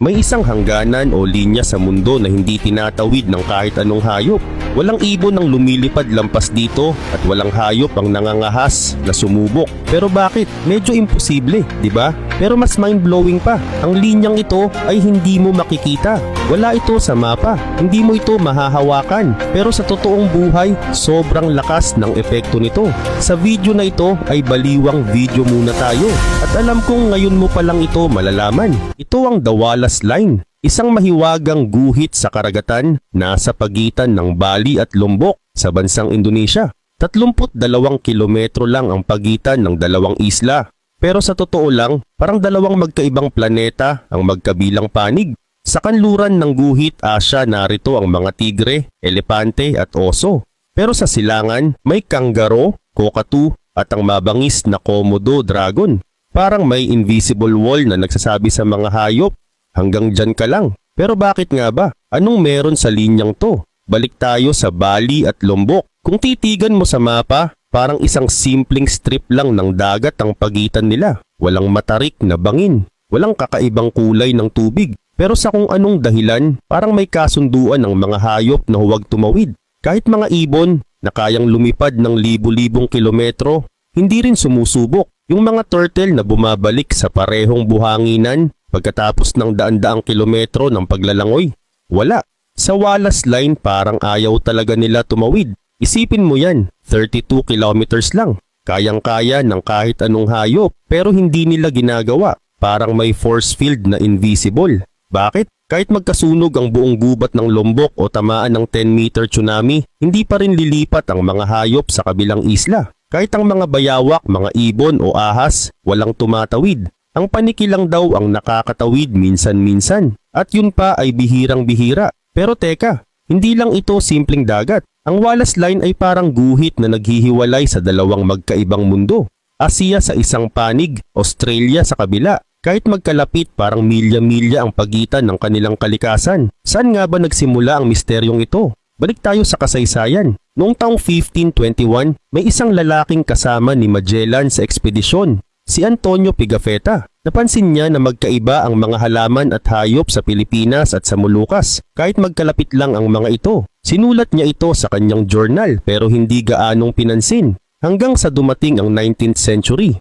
May isang hangganan o linya sa mundo na hindi tinatawid ng kahit anong hayop. Walang ibon ang lumilipad lampas dito at walang hayop ang nangangahas na sumubok. Pero bakit? Medyo imposible, di ba? Pero mas mind-blowing pa, ang linyang ito ay hindi mo makikita. Wala ito sa mapa, hindi mo ito mahahawakan. Pero sa totoong buhay, sobrang lakas ng epekto nito. Sa video na ito ay baliwang video muna tayo. At alam kong ngayon mo palang ito malalaman. Ito ang The Wallace Line. Isang mahiwagang guhit sa karagatan nasa pagitan ng Bali at Lombok sa bansang Indonesia. 32 kilometro lang ang pagitan ng dalawang isla. Pero sa totoo lang, parang dalawang magkaibang planeta ang magkabilang panig. Sa kanluran ng guhit Asya narito ang mga tigre, elepante at oso. Pero sa silangan, may kangaroo, kokatu at ang mabangis na Komodo dragon. Parang may invisible wall na nagsasabi sa mga hayop, hanggang dyan ka lang. Pero bakit nga ba? Anong meron sa linyang to? Balik tayo sa Bali at Lombok. Kung titigan mo sa mapa, parang isang simpleng strip lang ng dagat ang pagitan nila. Walang matarik na bangin. Walang kakaibang kulay ng tubig. Pero sa kung anong dahilan, parang may kasunduan ng mga hayop na huwag tumawid. Kahit mga ibon na kayang lumipad ng libu-libong kilometro, hindi rin sumusubok. Yung mga turtle na bumabalik sa parehong buhanginan pagkatapos ng daan-daang kilometro ng paglalangoy, wala. Sa Wallace Line parang ayaw talaga nila tumawid. Isipin mo yan, 32 kilometers lang. Kayang-kaya ng kahit anong hayop pero hindi nila ginagawa. Parang may force field na invisible. Bakit? Kahit magkasunog ang buong gubat ng Lombok o tamaan ng 10-meter tsunami, hindi pa rin lilipat ang mga hayop sa kabilang isla. Kahit ang mga bayawak, mga ibon o ahas, walang tumatawid. Ang paniki lang daw ang nakakatawid minsan-minsan. At yun pa ay bihirang-bihira. Pero teka, hindi lang ito simpleng dagat. Ang Wallace Line ay parang guhit na naghihiwalay sa dalawang magkaibang mundo. Asia sa isang panig, Australia sa kabila. Kahit magkalapit parang milya-milya ang pagitan ng kanilang kalikasan. Saan nga ba nagsimula ang misteryong ito? Balik tayo sa kasaysayan. Noong taong 1521, may isang lalaking kasama ni Magellan sa ekspedisyon, si Antonio Pigafetta. Napansin niya na magkaiba ang mga halaman at hayop sa Pilipinas at sa Molucas, kahit magkalapit lang ang mga ito. Sinulat niya ito sa kanyang journal pero hindi gaanong pinansin, hanggang sa dumating ang 19th century.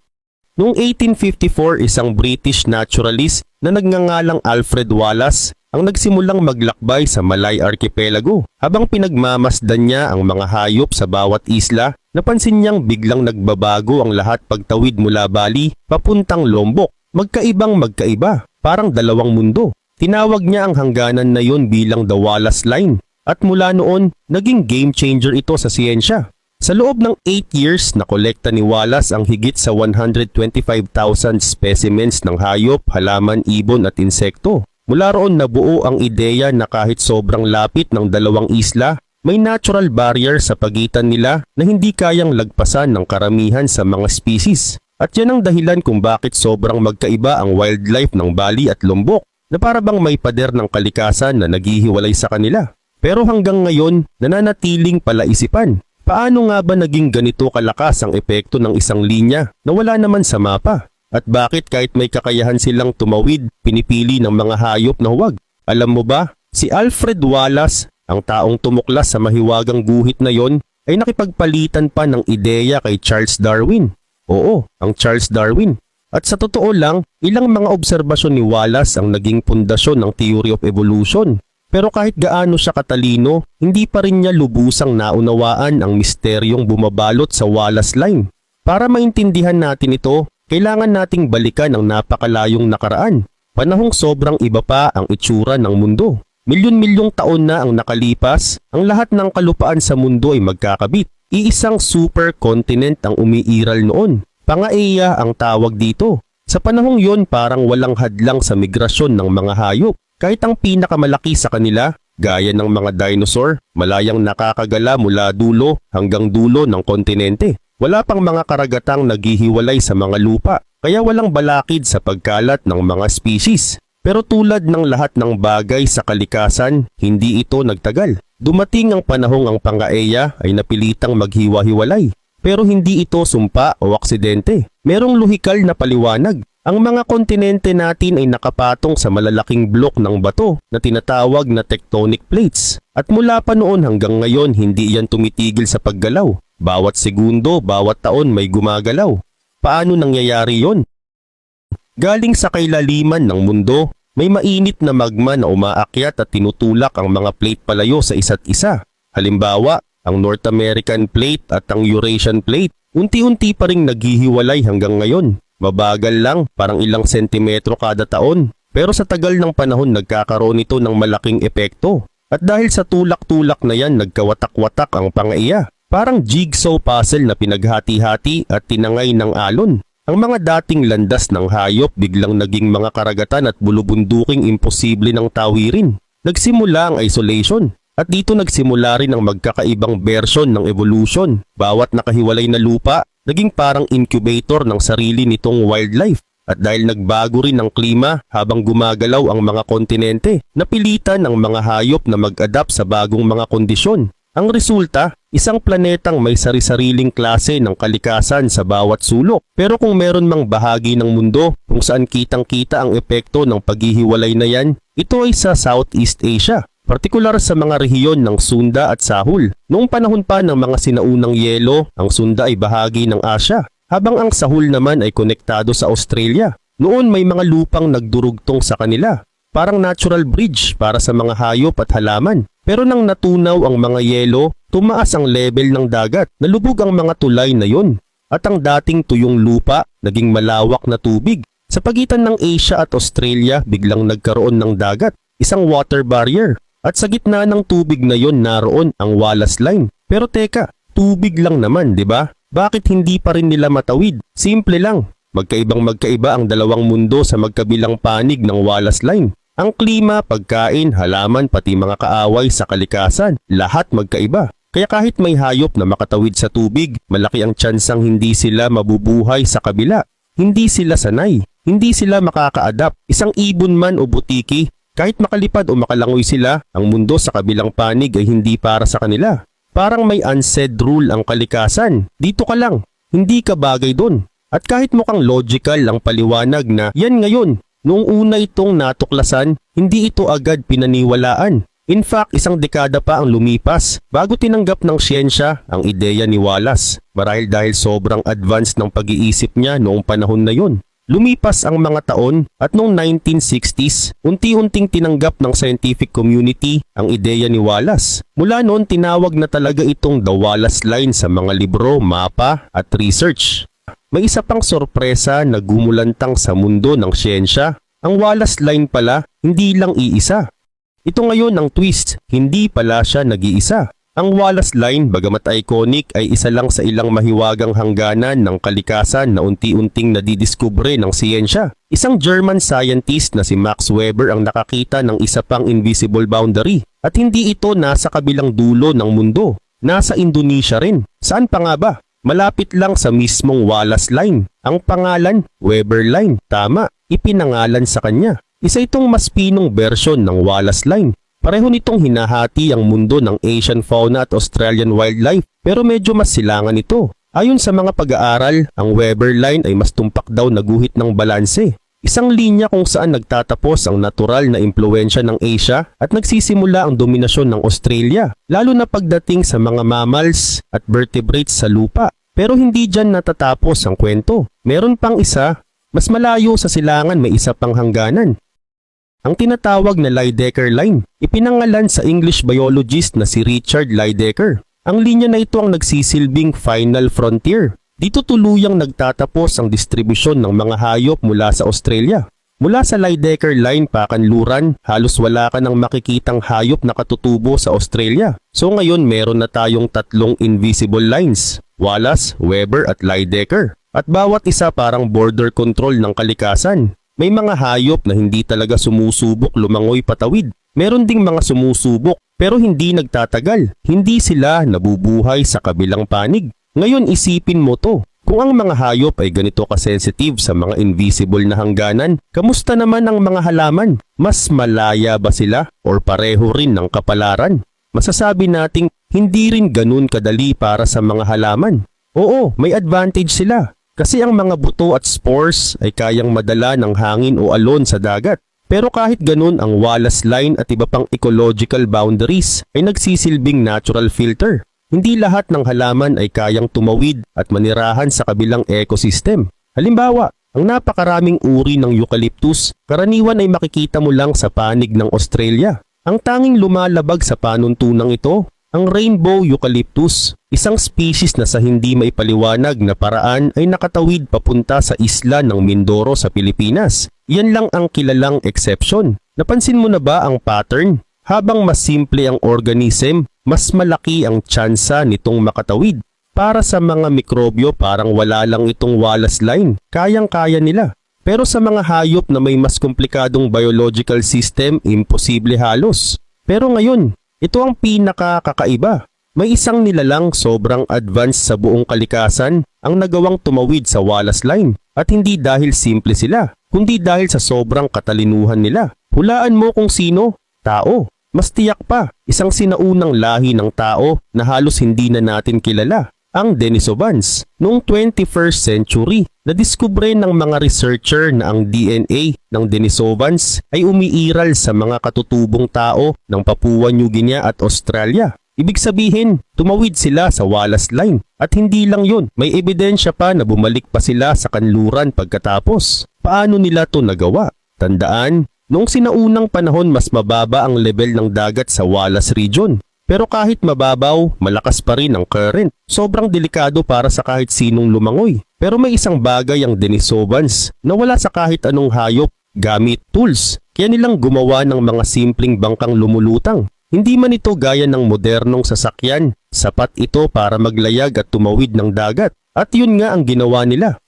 Noong 1854, isang British naturalist na nagngangalang Alfred Wallace ang nagsimulang maglakbay sa Malay Archipelago. Habang pinagmamasdan niya ang mga hayop sa bawat isla, napansin niyang biglang nagbabago ang lahat pagtawid mula Bali papuntang Lombok. Magkaibang-magkaiba, parang dalawang mundo. Tinawag niya ang hangganan na yon bilang The Wallace Line at mula noon, naging game changer ito sa siyensya. Sa loob ng 8 years, nakolekta ni Wallace ang higit sa 125,000 specimens ng hayop, halaman, ibon at insekto. Mula roon nabuo ang ideya na kahit sobrang lapit ng dalawang isla, may natural barrier sa pagitan nila na hindi kayang lagpasan ng karamihan sa mga species. At yan ang dahilan kung bakit sobrang magkaiba ang wildlife ng Bali at Lombok, na para bang may pader ng kalikasan na naghihiwalay sa kanila. Pero hanggang ngayon, nananatiling palaisipan. Paano nga ba naging ganito kalakas ang epekto ng isang linya na wala naman sa mapa? At bakit kahit may kakayahan silang tumawid, pinipili ng mga hayop na huwag? Alam mo ba, si Alfred Wallace, ang taong tumuklas sa mahiwagang guhit na yon, ay nakipagpalitan pa ng ideya kay Charles Darwin. Oo, ang Charles Darwin. At sa totoo lang, ilang mga obserbasyon ni Wallace ang naging pundasyon ng theory of evolution. Pero kahit gaano siya katalino, hindi pa rin niya lubusang naunawaan ang misteryong bumabalot sa Wallace Line. Para maintindihan natin ito, kailangan nating balikan ang napakalayong nakaraan. Panahong sobrang iba pa ang itsura ng mundo. Milyon-milyong taon na ang nakalipas, ang lahat ng kalupaan sa mundo ay magkakabit. Iisang supercontinent ang umiiral noon. Pangaea ang tawag dito. Sa panahong yon parang walang hadlang sa migrasyon ng mga hayop. Kahit ang pinakamalaki sa kanila, gaya ng mga dinosaur, malayang nakakagala mula dulo hanggang dulo ng kontinente. Wala pang mga karagatang naghihiwalay sa mga lupa, kaya walang balakid sa pagkalat ng mga species. Pero tulad ng lahat ng bagay sa kalikasan, hindi ito nagtagal. Dumating ang panahong ang Pangaea ay napilitang maghiwa-hiwalay. Pero hindi ito sumpa o aksidente. Merong lohikal na paliwanag. Ang mga kontinente natin ay nakapatong sa malalaking blok ng bato na tinatawag na tectonic plates. At mula pa noon hanggang ngayon hindi yan tumitigil sa paggalaw. Bawat segundo, bawat taon may gumagalaw. Paano nangyayari yon? Galing sa kailaliman ng mundo, may mainit na magma na umaakyat at tinutulak ang mga plate palayo sa isa't isa. Halimbawa, ang North American plate at ang Eurasian plate, unti-unti pa ring naghihiwalay hanggang ngayon. Mabagal lang, parang ilang sentimetro kada taon. Pero sa tagal ng panahon nagkakaroon ito ng malaking epekto. At dahil sa tulak-tulak na yan nagkawatak-watak ang pangaiya. Parang jigsaw puzzle na pinaghati-hati at tinangay ng alon. Ang mga dating landas ng hayop biglang naging mga karagatan at bulubunduking imposible ng tawirin. Nagsimula ang isolation. At dito nagsimula rin ang magkakaibang version ng evolution. Bawat nakahiwalay na lupa, naging parang incubator ng sarili nitong wildlife. At dahil nagbago rin ang klima habang gumagalaw ang mga kontinente, napilitan ang mga hayop na mag-adapt sa bagong mga kondisyon. Ang resulta, isang planetang may sari-sariling klase ng kalikasan sa bawat sulok. Pero kung meron mang bahagi ng mundo kung saan kitang-kita ang epekto ng paghihiwalay na yan, ito ay sa Southeast Asia. Partikular sa mga rehiyon ng Sunda at Sahul. Noong panahon pa ng mga sinaunang yelo, ang Sunda ay bahagi ng Asya, habang ang Sahul naman ay konektado sa Australia. Noon may mga lupang nagdurugtong sa kanila, parang natural bridge para sa mga hayop at halaman. Pero nang natunaw ang mga yelo, tumaas ang level ng dagat, nalubog ang mga tulay na yon. At ang dating tuyong lupa, naging malawak na tubig. Sa pagitan ng Asia at Australia, biglang nagkaroon ng dagat, isang water barrier. At sa gitna ng tubig na yon naroon ang Wallace Line. Pero teka, tubig lang naman, di ba? Bakit hindi pa rin nila matawid? Simple lang. Magkaibang-magkaiba ang dalawang mundo sa magkabilang panig ng Wallace Line. Ang klima, pagkain, halaman, pati mga kaaway sa kalikasan, lahat magkaiba. Kaya kahit may hayop na makatawid sa tubig, malaki ang tsansang hindi sila mabubuhay sa kabila. Hindi sila sanay. Hindi sila makaka-adapt. Isang ibon man o butiki, kahit makalipad o makalangoy sila, ang mundo sa kabilang panig ay hindi para sa kanila. Parang may unsaid rule ang kalikasan. Dito ka lang, hindi ka bagay doon. At kahit mukhang logical ang paliwanag na yan ngayon, noong una itong natuklasan, hindi ito agad pinaniwalaan. In fact, isang dekada pa ang lumipas bago tinanggap ng siyensya ang ideya ni Wallace. Marahil dahil sobrang advanced ng pag-iisip niya noong panahon na yun. Lumipas ang mga taon at noong 1960s, unti-unting tinanggap ng scientific community ang ideya ni Wallace. Mula noon tinawag na talaga itong The Wallace Line sa mga libro, mapa at research. May isa pang sorpresa na gumulantang sa mundo ng siyensya. Ang Wallace Line pala, hindi lang iisa. Ito ngayon ang twist, hindi pala siya nag-iisa. Ang Wallace Line, bagamat iconic, ay isa lang sa ilang mahiwagang hangganan ng kalikasan na unti-unting nadidiskubre ng siyensya. Isang German scientist na si Max Weber ang nakakita ng isa pang invisible boundary. At hindi ito nasa kabilang dulo ng mundo. Nasa Indonesia rin. Saan pa nga ba? Malapit lang sa mismong Wallace Line. Ang pangalan, Weber Line. Tama, ipinangalan sa kanya. Isa itong mas pinong version ng Wallace Line. Pareho nitong hinahati ang mundo ng Asian fauna at Australian wildlife, pero medyo mas silangan ito. Ayon sa mga pag-aaral, ang Weber Line ay mas tumpak daw na guhit ng balanse. Isang linya kung saan nagtatapos ang natural na impluensya ng Asia at nagsisimula ang dominasyon ng Australia, lalo na pagdating sa mga mammals at vertebrates sa lupa. Pero hindi dyan natatapos ang kwento. Meron pang isa, mas malayo sa silangan may isa pang hangganan. Ang tinatawag na Lydecker Line, ipinangalan sa English biologist na si Richard Lydecker. Ang linya na ito ang nagsisilbing final frontier. Dito tuluyang nagtatapos ang distribusyon ng mga hayop mula sa Australia. Mula sa Lydecker Line pakanluran, halos wala ka nang makikitang hayop na katutubo sa Australia. So ngayon meron na tayong tatlong invisible lines, Wallace, Weber at Lydecker. At bawat isa parang border control ng kalikasan. May mga hayop na hindi talaga sumusubok lumangoy patawid. Meron ding mga sumusubok pero hindi nagtatagal. Hindi sila nabubuhay sa kabilang panig. Ngayon isipin mo to. Kung ang mga hayop ay ganito kasensitive sa mga invisible na hangganan, kamusta naman ang mga halaman? Mas malaya ba sila or pareho rin ng kapalaran? Masasabi nating hindi rin ganun kadali para sa mga halaman. Oo, may advantage sila. Kasi ang mga buto at spores ay kayang madala ng hangin o alon sa dagat. Pero kahit ganun, ang Wallace Line at iba pang ecological boundaries ay nagsisilbing natural filter. Hindi lahat ng halaman ay kayang tumawid at manirahan sa kabilang ecosystem. Halimbawa, ang napakaraming uri ng eucalyptus, karaniwan ay makikita mo lang sa panig ng Australia. Ang tanging lumalabag sa panuntunang ito, ang rainbow eucalyptus, isang species na sa hindi maipaliwanag na paraan ay nakatawid papunta sa isla ng Mindoro sa Pilipinas. Yan lang ang kilalang exception. Napansin mo na ba ang pattern? Habang mas simple ang organism, mas malaki ang tsansa nitong makatawid. Para sa mga mikrobyo parang wala lang itong Wallace Line, kayang-kaya nila. Pero sa mga hayop na may mas komplikadong biological system, imposible halos. Pero ngayon, ito ang pinakakakaiba. May isang nilalang sobrang advanced sa buong kalikasan ang nagawang tumawid sa Wallace Line. At hindi dahil simple sila, kundi dahil sa sobrang katalinuhan nila. Hulaan mo kung sino? Tao. Mas tiyak pa, isang sinaunang lahi ng tao na halos hindi na natin kilala. Ang Denisovans. Noong 21st century, nadiskubre ng mga researcher na ang DNA ng Denisovans ay umiiral sa mga katutubong tao ng Papua New Guinea at Australia. Ibig sabihin, tumawid sila sa Wallace Line. At hindi lang yun, may ebidensya pa na bumalik pa sila sa kanluran pagkatapos. Paano nila to nagawa? Tandaan, noong sinaunang panahon mas mababa ang level ng dagat sa Wallace region. Pero kahit mababaw, malakas pa rin ang current. Sobrang delikado para sa kahit sinong lumangoy. Pero may isang bagay ang Denisovans na wala sa kahit anong hayop, gamit tools. Kaya nilang gumawa ng mga simpleng bangkang lumulutang. Hindi man ito gaya ng modernong sasakyan, sapat ito para maglayag at tumawid ng dagat. At yun nga ang ginawa nila.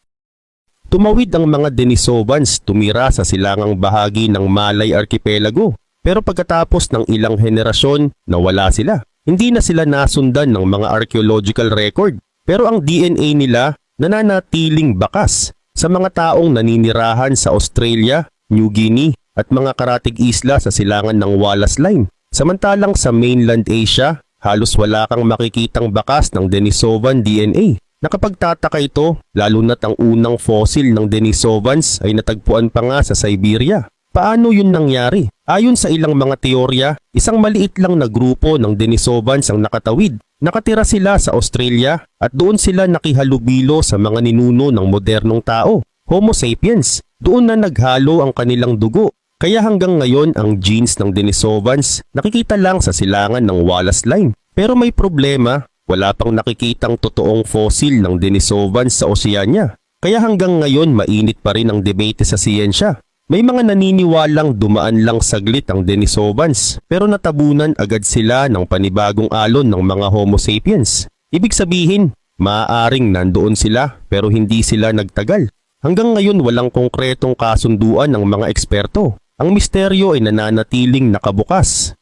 Tumawid ang mga Denisovans tumira sa silangang bahagi ng Malay Archipelago. Pero pagkatapos ng ilang henerasyon, nawala sila. Hindi na sila nasundan ng mga archaeological record. Pero ang DNA nila nananatiling bakas sa mga taong naninirahan sa Australia, New Guinea at mga karatig isla sa silangan ng Wallace Line. Samantalang sa mainland Asia, halos wala kang makikitang bakas ng Denisovan DNA. Nakapagtataka ito, lalo na't ang unang fossil ng Denisovans ay natagpuan pa nga sa Siberia. Paano yun nangyari? Ayon sa ilang mga teorya, isang maliit lang na grupo ng Denisovans ang nakatawid. Nakatira sila sa Australia at doon sila nakihalubilo sa mga ninuno ng modernong tao, Homo sapiens. Doon na naghalo ang kanilang dugo. Kaya hanggang ngayon ang genes ng Denisovans nakikita lang sa silangan ng Wallace Line. Pero may problema, wala pang nakikitang totoong fossil ng Denisovans sa Oceania. Kaya hanggang ngayon mainit pa rin ang debate sa siyensya. May mga naniniwalang dumaan lang saglit ang Denisovans pero natabunan agad sila ng panibagong alon ng mga Homo sapiens. Ibig sabihin, maaaring nandoon sila pero hindi sila nagtagal. Hanggang ngayon walang konkretong kasunduan ng mga eksperto. Ang misteryo ay nananatiling nakabukas.